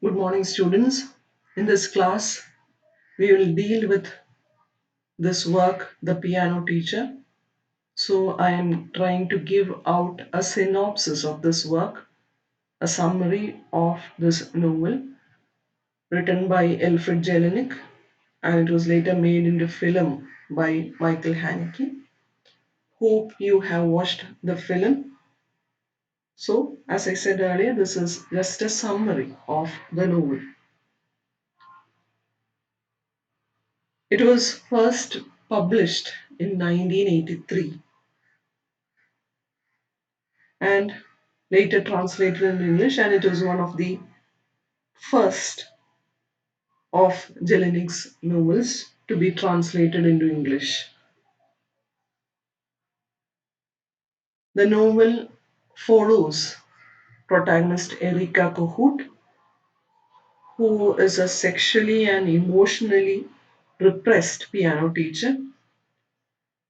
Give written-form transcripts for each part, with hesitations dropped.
Good morning, students. In this class, we will deal with this work, The Piano Teacher. So, I am trying to give out a synopsis of this work, a summary of this novel written by Alfred Jelinek, and it was later made into film by Michael Haneke. Hope you have watched the film. So, as I said earlier, this is just a summary of the novel. It was first published in 1983 and later translated in English, and it was one of the first of Jelinek's novels to be translated into English. The novel follows protagonist Erika Kohut, who is a sexually and emotionally repressed piano teacher,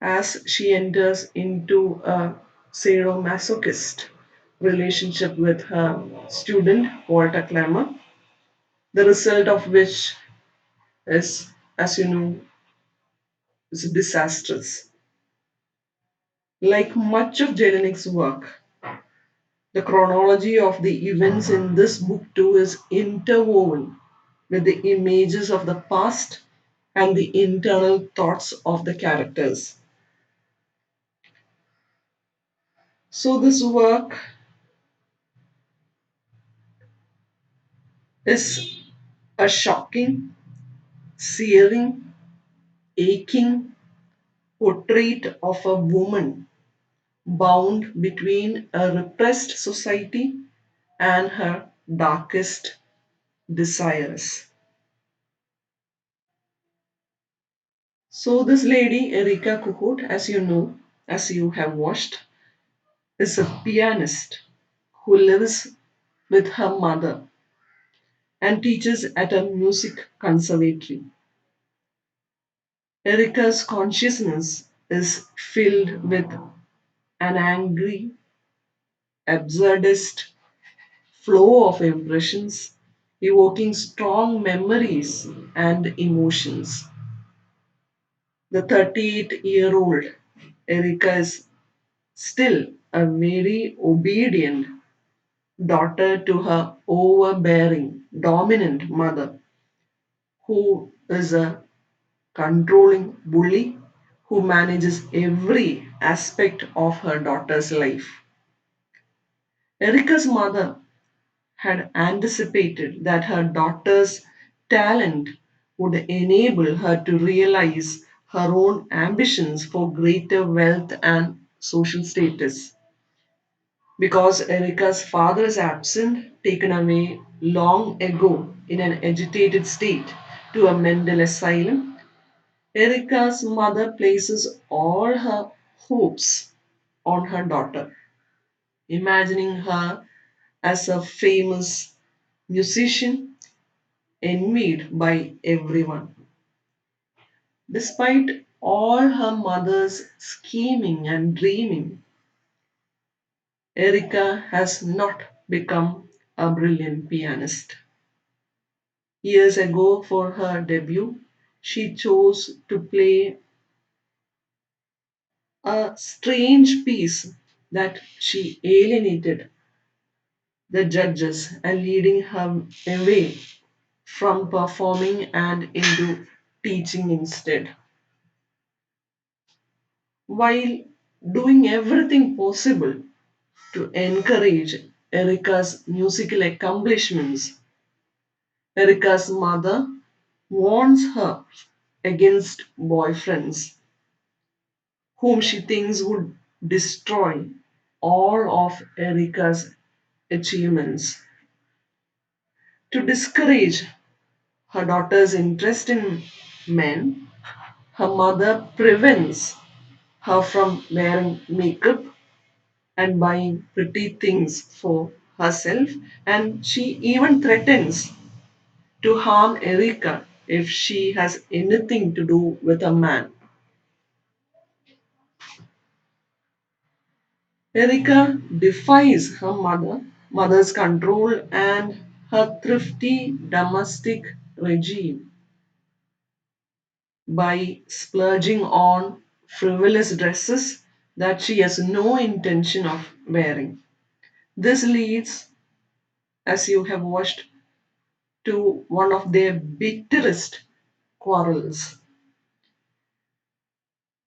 as she enters into a sadomasochist relationship with her student Walter Clammer, the result of which is, as you know, is disastrous. Like much of Jelinek's work, the chronology of the events in this book too is interwoven with the images of the past and the internal thoughts of the characters. So, this work is a shocking, searing, aching portrait of a woman bound between a repressed society and her darkest desires. So, this lady, Erika Kuhut, as you know, as you have watched, is a pianist who lives with her mother and teaches at a music conservatory. Erika's consciousness is filled with an angry, absurdist flow of impressions, evoking strong memories and emotions. The 38-year-old Erika is still a very obedient daughter to her overbearing, dominant mother, who is a controlling bully who manages every aspect of her daughter's life. Erika's mother had anticipated that her daughter's talent would enable her to realize her own ambitions for greater wealth and social status. Because Erika's father is absent, taken away long ago in an agitated state to a mental asylum, Erika's mother places all her hopes on her daughter, imagining her as a famous musician envied by everyone. Despite all her mother's scheming and dreaming, Erika has not become a brilliant pianist. Years ago, for her debut, she chose to play a strange piece that she alienated the judges and leading her away from performing and into teaching instead. While doing everything possible to encourage Erika's musical accomplishments, Erika's mother warns her against boyfriends whom she thinks would destroy all of Erika's achievements. To discourage her daughter's interest in men, her mother prevents her from wearing makeup and buying pretty things for herself, and she even threatens to harm Erika if she has anything to do with a man. Erika defies her mother's control and her thrifty domestic regime by splurging on frivolous dresses that she has no intention of wearing. This leads, as you have watched, to one of their bitterest quarrels.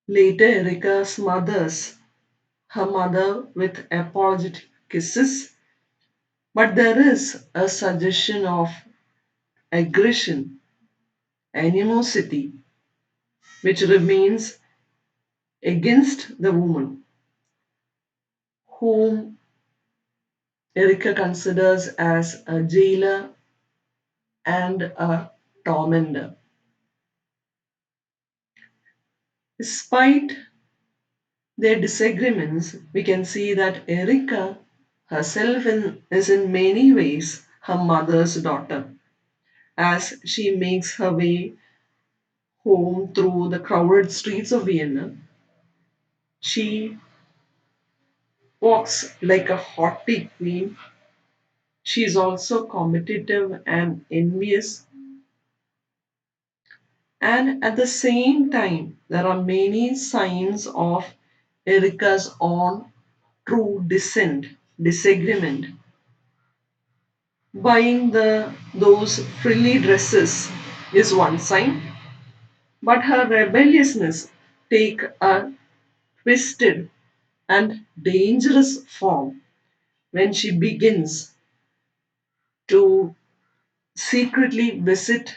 Later, Erika smothers her mother with apologetic kisses, but there is a suggestion of aggression, animosity, which remains against the woman whom Erika considers as a jailer and a tormentor. Despite their disagreements, we can see that Erika herself is in many ways her mother's daughter as she makes her way home through the crowded streets of Vienna. She walks like a haughty queen. She is also competitive and envious. And at the same time, there are many signs of Erika's own true disagreement. Buying those frilly dresses is one sign, but her rebelliousness take a twisted and dangerous form when she begins to secretly visit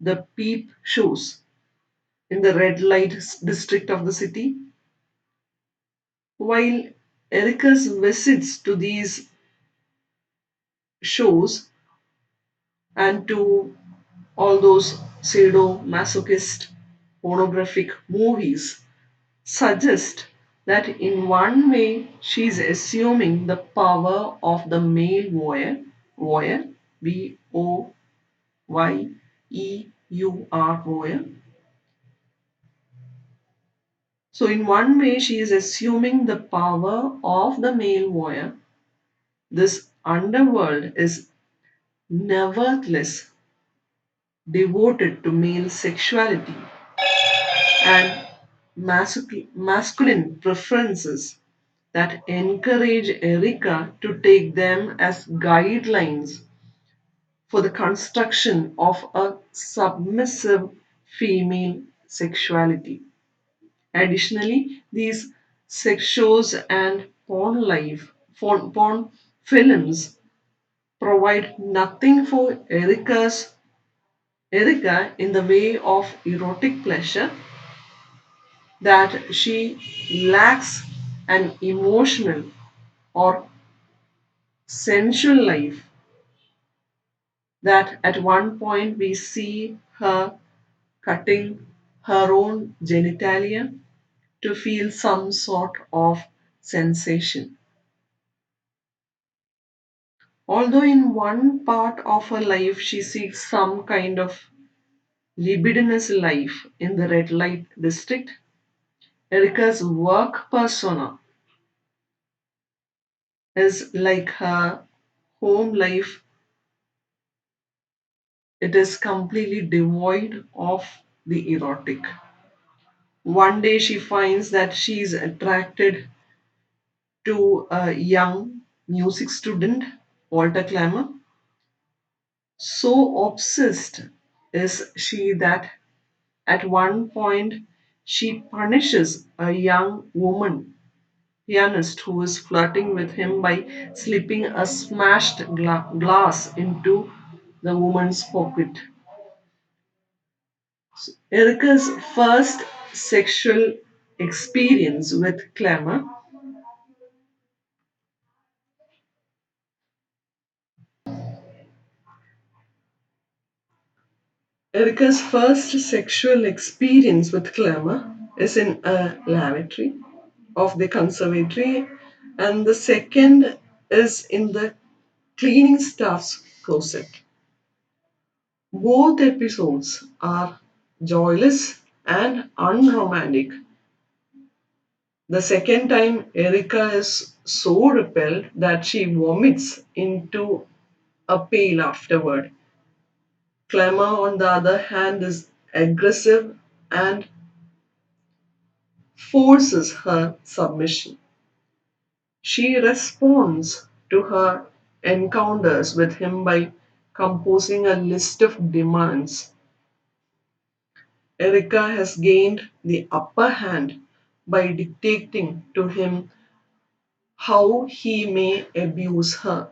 the peep shows in the red light district of the city. While Erica's visits to these shows and to all those sadomasochist pornographic movies suggest that in one way she is assuming the power of the male voyeur, voyeur. So, in one way, she is assuming the power of the male voyeur. This underworld is nevertheless devoted to male sexuality and masculine preferences that encourage Erica to take them as guidelines for the construction of a submissive female sexuality. Additionally, these sex shows and porn films provide nothing for Erica in the way of erotic pleasure that she lacks an emotional or sensual life that at one point we see her cutting her own genitalia to feel some sort of sensation. Although in one part of her life she seeks some kind of libidinous life in the red light district, Erica's work persona is like her home life. It is completely devoid of the erotic. One day she finds that she is attracted to a young music student, Walter Clammer. So obsessed is she that at one point she punishes a young woman pianist who is flirting with him by slipping a smashed glass into the woman's pocket. Erica's first sexual experience with Clemmer, Erica's first sexual experience with Clemmer is in a lavatory of the conservatory, and the second is in the cleaning staff's closet. Both episodes are joyless and unromantic. The second time, Erica is so repelled that she vomits into a pale afterward. Clemmer, on the other hand, is aggressive and forces her submission. She responds to her encounters with him by composing a list of demands. Erica has gained the upper hand by dictating to him how he may abuse her.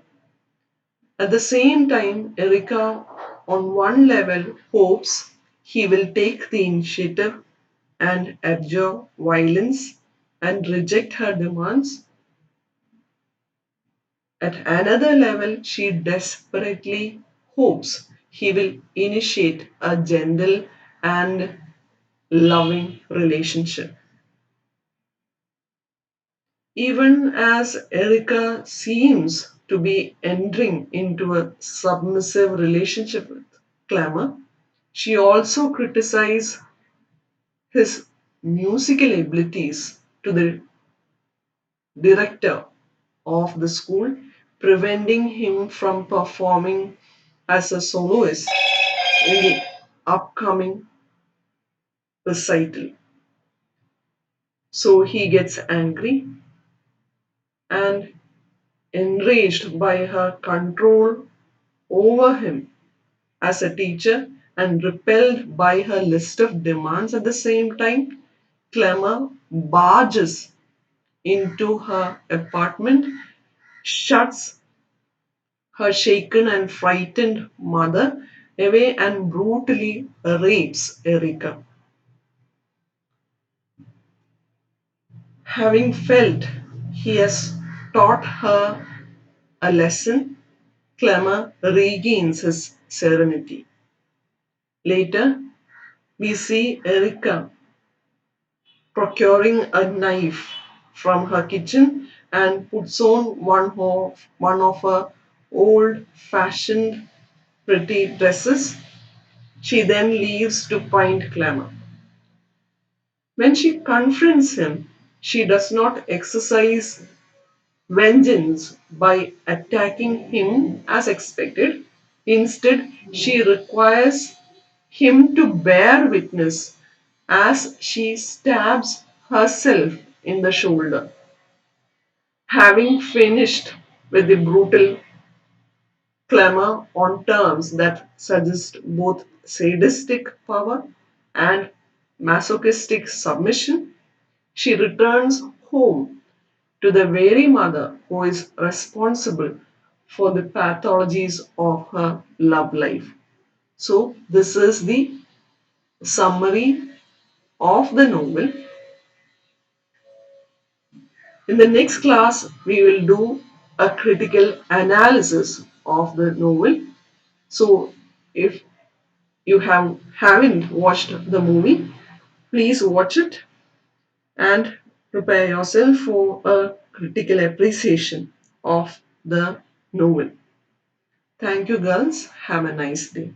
At the same time, Erica, on one level, hopes he will take the initiative and abjure violence and reject her demands. At another level, she desperately hopes he will initiate a gentle and loving relationship. Even as Erica seems to be entering into a submissive relationship with Clamor, she also criticizes his musical abilities to the director of the school, preventing him from performing as a soloist in the upcoming recital. So he gets angry and enraged by her control over him as a teacher and repelled by her list of demands. At the same time, Clemmer barges into her apartment, shuts her shaken and frightened mother away, and brutally rapes Erica. Having felt he has taught her a lesson, Clemmer regains his serenity. Later, we see Erica procuring a knife from her kitchen and puts on one of her old fashioned pretty dresses. She then leaves to find Clemmer. When she confronts him, she does not exercise vengeance by attacking him as expected. Instead, she requires him to bear witness as she stabs herself in the shoulder. Having finished with the brutal clamor on terms that suggest both sadistic power and masochistic submission, she returns home to the very mother who is responsible for the pathologies of her love life. So, this is the summary of the novel. In the next class, we will do a critical analysis of the novel. So, if you haven't watched the movie, please watch it and prepare yourself for a critical appreciation of the novel. Thank you, girls. Have a nice day.